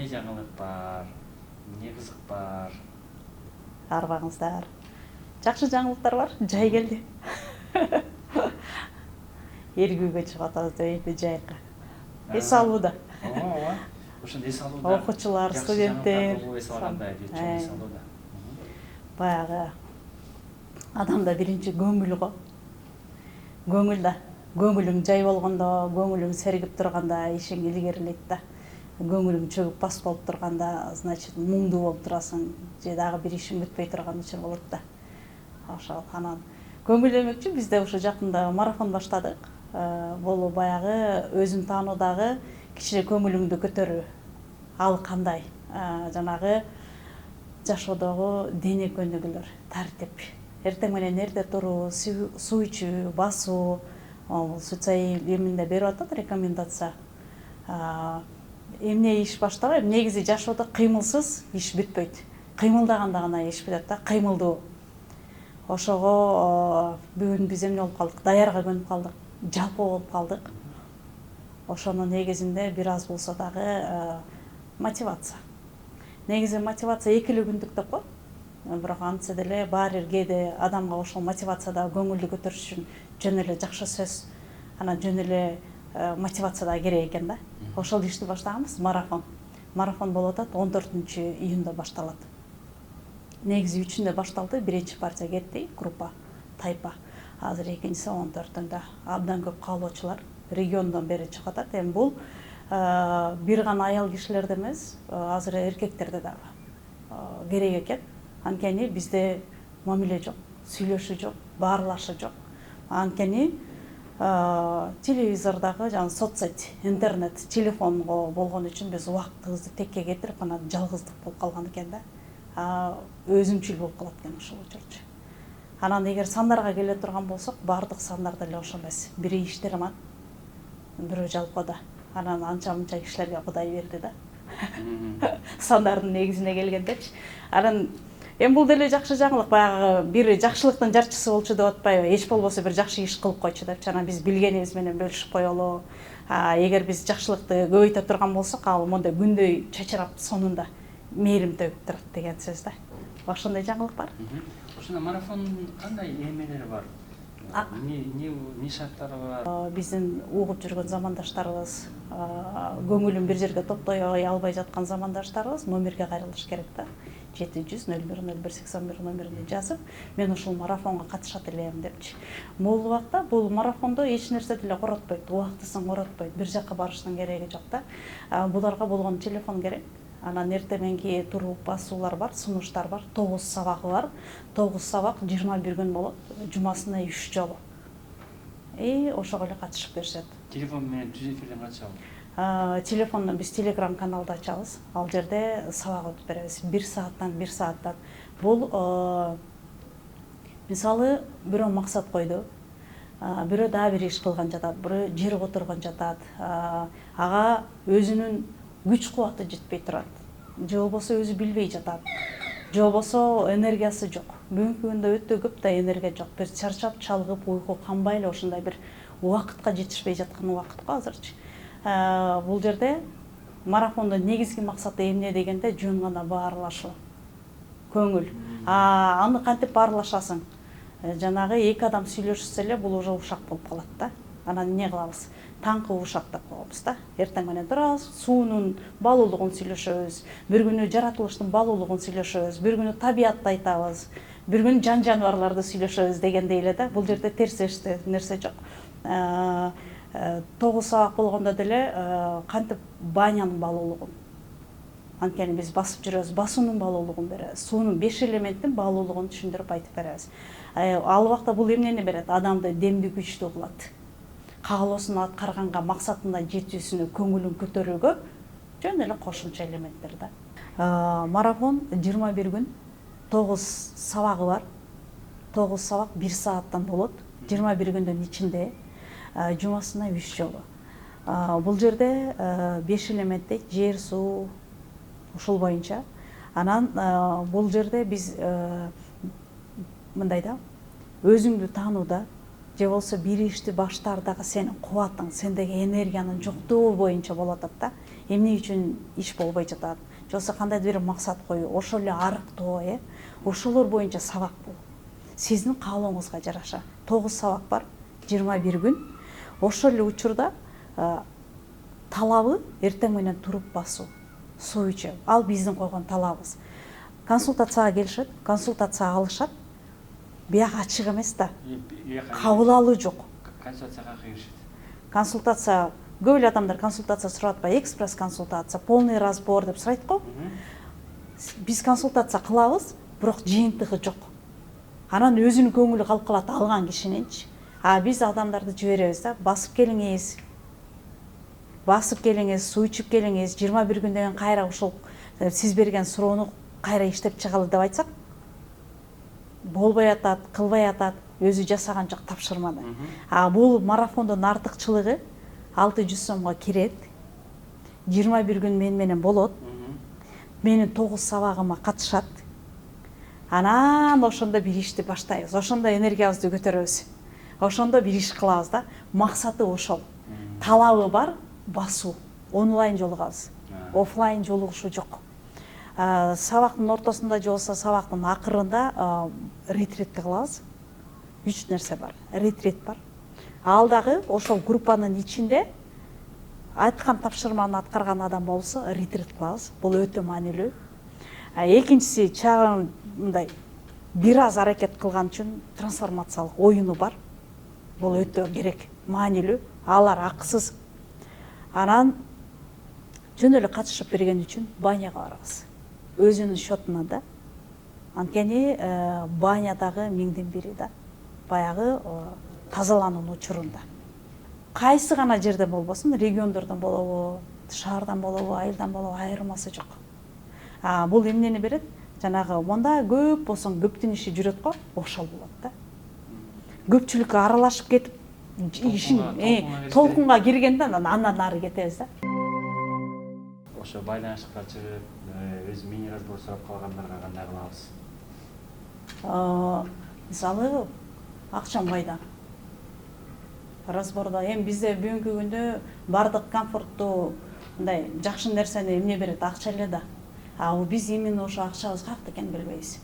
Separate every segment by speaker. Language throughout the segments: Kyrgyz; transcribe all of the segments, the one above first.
Speaker 1: эмне жаңылык бар, эмне кызык бар?
Speaker 2: Арбаңыздар. Жакшы жаңылыктар бар, жай келди. Эргүүгө чыгып атабыз деп эми жайкы. Эс алууда.
Speaker 1: Ооба. Ошондо эс алууда.
Speaker 2: Окуучулар,
Speaker 1: Жакшы
Speaker 2: студенттер.
Speaker 1: жаңылыктарды болуп эс алгандай чоң эс алууда.
Speaker 2: Баягы адамда биринчи көңүл го. Көңүл да. Көңүлүң жай болгондо, көңүлүң сергип турганда ишиң илгерилейт да. Көңүлүң чөгүп бас болуп турганда, значит, муңдуу болуп турасың, же дагы бир ишиң бүтпөй турган учур болот да. Ошол анан көңүл эмекчи бизде ушу жакында марафон баштадык. Бул баягы өзүн таануудагы кичине көңүлүңдү көтөрүү. Ал кандай? Жанагы жашоодогу дене көнүгүүлөр, тартип. Эртең менен эрте туруу, суу ичүү, басуу, СУЦАИ эминде берип атат рекомендация. Эмне иш баштабайбы? Негизи жашоодо кыймылсыз иш бүтпөйт. Кыймылдаганда гана иш бүтөт да, кыймылдуу. Ошого бүгүн биз эмне болуп калдык? Даярга көнүп калдык, жалпы болуп калдык. Ошонун негизинде бир аз болсо дагы мотивация. Негизи мотивация 2 күндүк деп коет. Бирок антсе деле баары бир кээде адамга ошол мотивация да көңүлдү көтөрүш үчүн жөн эле жакшы сөз, анан жөн эле мотивация да керек экен да. Ошол ишти баштаганбыз, марафон. Марафон болуп атат 14-июнда башталат. Негизи 3-үндө башталды, биринчи партия кетти, группа, тайпа. Азыр экинчиси 14-үндө. Абдан көп каалоочулар региондон бери чыгып атат. Эми бул бир гана аял кишилерде эмес, азыр эркектерде дагы керек экен. Анткени бизде мамиле жок, сүйлөшүү жок, баарлашуу жок. Анткени телевизордагы жана соцсеть, интернет, телефонго болгон үчүн биз убактыбызды текке кетирип, анан жалгыздык болуп калган экен да. Өзүмчүл болуп калат экен ошол учурчу. Анан эгер сандарга келе турган болсок, баардык сандар деле ошо эмес. Бири иштерман, бирөө жалпыда. Анан анча-мынча кишилерге Кудай берди да. Сандардын негизине келгендечи. Анан эми бул деле жакшы жаңылык, баягы бир жакшылыктын жарчысы болчу деп атпайбы? Эч болбосо бир жакшы иш кылып койчу депчи. Анан биз билгенибиз менен бөлүшүп коелу. Эгер биз жакшылыкты көбөйтө турган болсок, ал мондай күндөй чачырап сонунда мээрим төгүп турат деген сөз да. Ошондой жаңылык бар.
Speaker 1: Ошондо марафон кандай эмелери бар? Не шарттары бар?
Speaker 2: Биздин угуп жүргөн замандаштарыбыз, көңүлүн бир жерге топтой албай жаткан замандаштарыбыз номерге кайрылыш керек да. 700-01-01-81 номерине жазып, мен ушул марафонго катышат элем депчи. Могул убакта бул марафондо эч нерсе деле коротпойт, убактысын коротпойт, бир жакка барыштын кереги жок да. Буларга болгон телефон керек. Анан эртең мененки туруп басуулар бар, сунуштар бар, 9 сабагы бар. 9 сабак 21 күн болот, жумасына 3 жолу. Ошого эле катышып беришет.
Speaker 1: Телефон менен түз эфирден катышабы?
Speaker 2: Телефондон биз Telegram каналды ачабыз. Ал жерде сабак өтүп беребиз. 1 сааттан. Бул мисалы бирөө максат койду. Бирөө дагы бир иш кылган жатат, бирөө жер которгон жатат. Ага өзүнүн күч кубаты жетпей турат. Же болбосо өзү билбей жатат. Же болбосо энергиясы жок. Бүгүнкү күндө өтө көп да энергия жок. Бир чарчап, чалгып, уйку канбай эле ошондой бир убакытка жетишпей жаткан убакыт го азырчы. Бул жерде марафондун негизги максаты эмне дегенде жөн гана баарлашуу. Көңүл. Аны кантип баарлашасың? Жанагы 2 адам сүйлөшсө эле бул уже ушак болуп калат да. Анан эмне кылабыз? Таңкы ушак деп коебуз да. Эртең менен турабыз, суунун балуулугун сүйлөшөбүз. Бир күнү жаратылыштын балуулугун сүйлөшөбүз. Бир күнү табиатты айтабыз. Бир күнү жан-жаныбарларды сүйлөшөбүз дегендей эле да. Бул жерде терс нерсе жок. 9 сабак болгондо деле кантип банянын балуулугун, анткени биз басып жүрөбүз, басуунун балуулугун беребиз, суунун 5 элементтин балуулугун түшүндүрүп айтып беребиз. Ал убакта бул эмнени берет? Адамды демдүү, күчтүү кылат. Каалоосун аткарганга, максатына жетүүсүнө, көңүлүн көтөрүүгө жөн эле кошумча элементтер да. Марафон 21 күн, 9 сабагы бар. 9 сабак 1 сааттан болот. 21 күндүн ичинде жумасына 3 жолу. Бул жерде 5 элементте жер, суу, ушул боюнча. Анан бул жерде биз мындай да, өзүңдү таанууда, же болсо бир ишти баштаардагы сенин кубатың, сендеги энергиянын жоктугу боюнча болуп атат да. эмне үчүн иш болбой жатат, же болбосо кандайдыр бир максат коюу, ошол эле арыктоо, ошолор боюнча сабак бул. Сиздин каалооңузга жараша 9 сабак бар, 21 күн. Ошол эле учурда талабы эртең менен туруп басуу, суу ичүү. Ал биздин койгон талабыбыз. Консультацияга келишет, консультация алышат. Бияк ачык эмес да. Кабыл алуу жок.
Speaker 1: Консультацияга киришет.
Speaker 2: Консультация көп эле адамдар консультация сурап атпайбы, экспресс консультация, полный разбор деп сурайт го. Биз консультация кылабыз, бирок жыйынтыгы жок. Анан өзүнүн көңүлү калып калат алган кишининчи. Биз адамдарды жиберебиз да, басып келиңиз, суу ичип келиңиз, 21 күн деген кайра ушул сиз берген суроону кайра иштеп чыгалы деп айтсак, болбой атат, кылбай атат, өзү жасаган жок тапшырманы. Бул марафондун артыкчылыгы 600 сомго кирет, 21 күн мен менен болот, менин 9 сабагыма катышат. Анан ошондо бир ишти баштайбыз, ошондо энергиябызды көтөрөбүз, ошондо бир иш кылабыз да. Максаты ошол. Талабы бар, басуу. Онлайн жолугабыз, офлайн жолугушуу жок. Сабактын ортосунда же болбосо сабактын акырында ретритти кылабыз. 3 нерсе бар. Ретрит бар. Ал дагы ошол группанын ичинде айткан тапшырманы аткарган адам болсо ретрит кылабыз. Бул өтө маанилүү. Экинчиси чагым мындай бир аз аракет кылган үчүн трансформациялык оюну бар. Бул өтө керек, маанилүү. Алар акысыз. Анан жөн эле катышып берген үчүн баняга барабыз. Өзүнүн счетуна да. Анткени банядагы миңдин бири да. Баягы тазалануунун учурунда. Кайсы гана жерден болбосун, региондордон болобу, шаардан болобу, айылдан болобу, айырмасы жок. Бул эмнени берет? Жанагы монда көп болсоң көптүн иши жүрөт го, ошол болот да. Көпчүлүккө аралашып кетип, ишин толкунга киргенде андан ары кетебиз да.
Speaker 1: Ошо байланышка чыгып, өз мини разбор сурап калгандарга кандай кылабыз?
Speaker 2: Мисалы, акчам кайда? Разбордо бизде бүгүнкү күндө бардык комфорттуу мындай жакшы нерсени эмне берет? Акча эле да. Биз именно ошо акчабыз каякта экенин билбейбиз.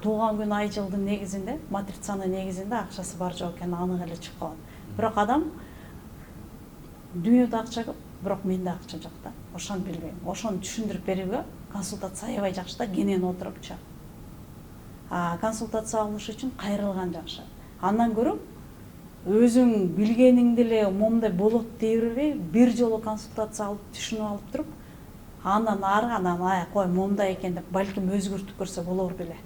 Speaker 2: Туулган күн ай жылдын негизинде, матрицанын негизинде акчасы бар жок экени анык эле чыгып калат. Бирок адам дүйнөдө акча көп, бирок менде акча жок да. Ошону билбейм. Ошону түшүндүрүп берүүгө консультация аябай жакшы да, кенен отурупчу. Консультация алыш үчүн кайрылган жакшы. Андан көрө өзүң билгениңди эле момундай болот дей бербей, бир жолу консультация алып, түшүнүп алып туруп, андан ары кой момундай экен деп балким өзгөртүп көрсө болор беле.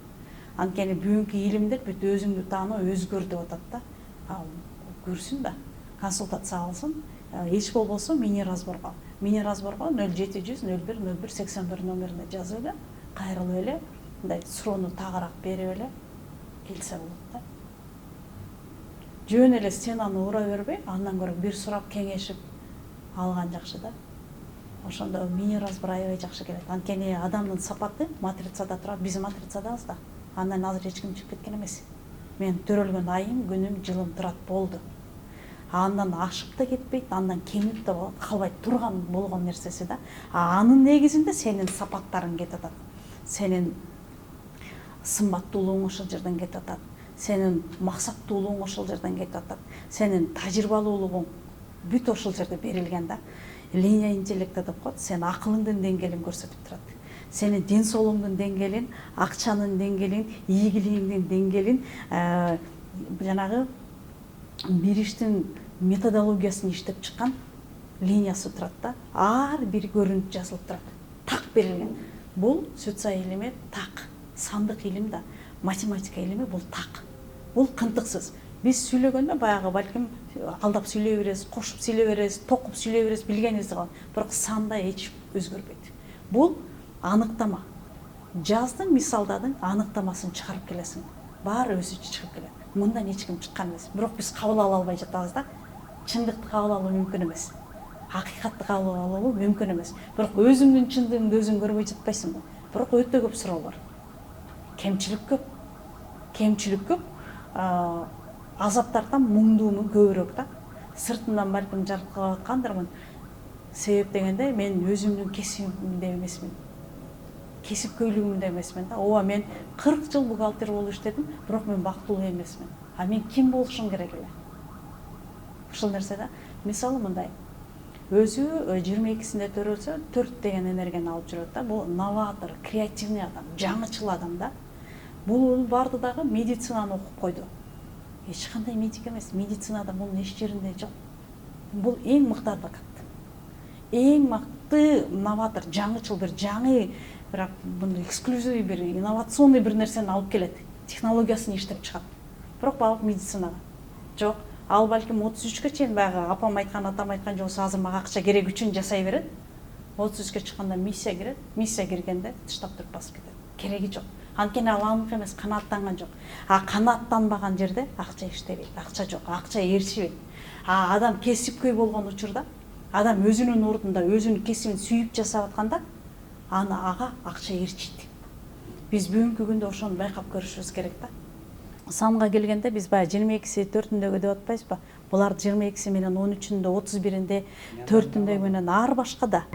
Speaker 2: Анткени бүгүнкү илимдер бүт өзүңдү тааноо, өзгөр деп атат да. Көрсүн да, консультация алсын. Эч болбосо мини разборго 0700 01 01 81 номерине жазып эле, кайрылып эле, мындай суроону тагыраак берип эле келсе болот да. Жөн эле стенаны ура бербей, андан көрө бир сурап кеңешип алган жакшы да. Ошондо мини разбор аябай жакшы келет. Анткени адамдын сапаты матрицада турат, биз матрицадабыз да. Андан азыр эч ким чыгып кеткен эмес. Мен төрөлгөн айым, күнүм, жылым турат болду. Андан ашып да кетпейт, андан кемип да калбайт, турган болгон нерсеси да. Анын негизинде сенин сапаттарың кетип атат. Сенин сымбаттуулугуң ошол жерден кетип атат. Сенин максаттуулугуң ошол жерден кетип атат. Сенин тажрыйбалуулугуң бүт ошол жерде берилген да. Линия интеллекта деп коет, сен акылыңдын деңгээлин көрсөтүп турат. Сенин ден соолугуңдун деңгээлин, акчанын деңгээлин, ийгилигиңдин деңгээлин, жанагы бир иштин методологиясын иштеп чыккан линиясы турат да. Ар бир көрүнүп жазылып турат. Так берилген. Бул социаль илими так, сандык илим да, математика илими бул так. Бул кынтыксыз. Биз сүйлөгөндө баягы балким алдап сүйлөй беребиз, кошуп сүйлөй беребиз, токуп сүйлөй беребиз, билгенибизди калат. Бирок санда эч өзгөрбөйт. Бул аныктама. Жаздың, мисалдадың аныктамасын чыгарып келесиң. Баары өзүчө чыгып келет. Мындан эч ким чыккан эмес. Бирок биз кабыл ала албай жатабыз да. Чындыкты кабыл алуу мүмкүн эмес. Акыйкатты кабыл алуу мүмкүн эмес. Бирок өзүңдүн чындыгыңды өзүң көрбөй жатпайсыңбы? Бирок өтө көп суроо бар. Кемчилик көп. Азаптардан муңдуумун көбүрөөк да. Сыртынан балким жаркырап аткандырмын. себеп дегенде мен өзүмдүн кесибимде эмесмин, кесипкөйлүгүмдө эмесмин да. Ооба мен 40 жыл бухгалтер болуп иштедим, бирок мен бактылуу эмесмин. А мен ким болушум керек эле? Ушул нерсе да. Мисалы мындай, өзү 22-синде төрөлсө 4 деген энергияны алып жүрөт да. Бул новатор, креативный адам, жаңычыл адам да. Бул барды дагы медицинаны окуп койду. Эч кандай медик эмес, медицинада бунун эч жеринде жок. Бул эң мыкты адвокат. Эң мыкты новатор, жаңычыл бир жаңы, бирок мындай эксклюзивный бир инновационный бир нерсени алып келет. Технологиясын иштеп чыгат. Бирок баалык медицинага жок. Ал балким 33-кө чейин баягы апам айткан, атам айткан жобосу азыр мага акча керек үчүн жасай берет. 33-кө чыкканда миссия кирет. Миссия киргенде тыштап туруп басып кетет. Кереги жок. Анткени ал анық эмес, канааттанган жок. А канааттанбаган жерде акча иштебейт, акча жок, акча ээрчибейт. А адам кесипкөй болгон учурда, адам өзүнүн ордунда өзүнүн кесибин сүйүп жасап атканда, ага акча ээрчийт. Биз бүгүнкү күндө ошону байкап көрүшүбүз керек да. Санга келгенде биз баягы 22-си 4-үндөгү деп атпайбызбы? Булар 22-си менен 13-үндө, 31-инде, 4-үндөгү менен ар башка да.